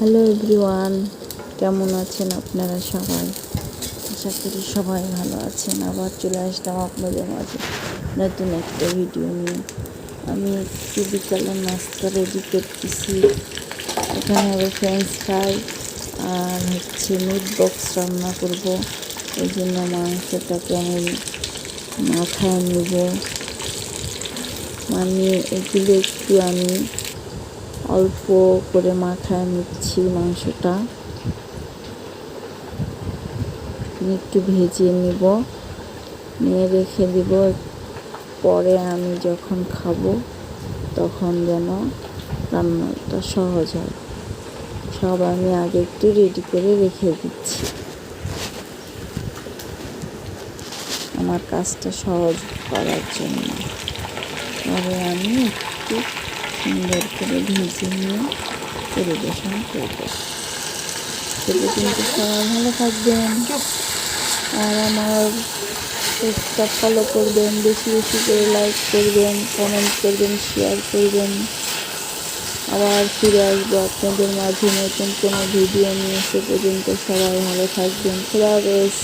Hello everyone, কেমন আছেন আপনারা সবাই? আশা করি সবাই ভালো আছেন। আবার চলে আসলাম আপনাদের মাঝে নতুন একটা ভিডিও নিয়ে। আমি একটু বিকালের নাস্তা রেডি করতেছি। এখানে আবার ফ্রেঞ্চ ফ্রাই আর মিট বক্স রান্না করব। এই জন্য মাংসটাকে আমি মাখায় নেব। মানে এগুলো একটু আমি অল্প করে মাখায় নিচ্ছি। মাংসটা একটু ভেজে নিব, নিয়ে রেখে দিব। পরে আমি যখন খাবো তখন যেন রান্নাটা সহজ হয়। সব আমি আগে একটু রেডি করে রেখে দিচ্ছি, আমার কাজটা সহজ করার জন্য। পরে আমি একটু সুন্দর করে ভেজে নিয়ে পরিবেশন করব। সেটা কিন্তু সবাই ভালো থাকবেন আর আমার পেজটা ফলো করবেন, বেশি বেশি করে লাইক করবেন, কমেন্ট করবেন, শেয়ার করবেন। আবার ফিরে আসবো আপনাদের মাঝে নতুন কোনো ভিডিও নিয়ে। সে পর্যন্ত সবাই ভালো থাকবেন। খোদা হাফেজ।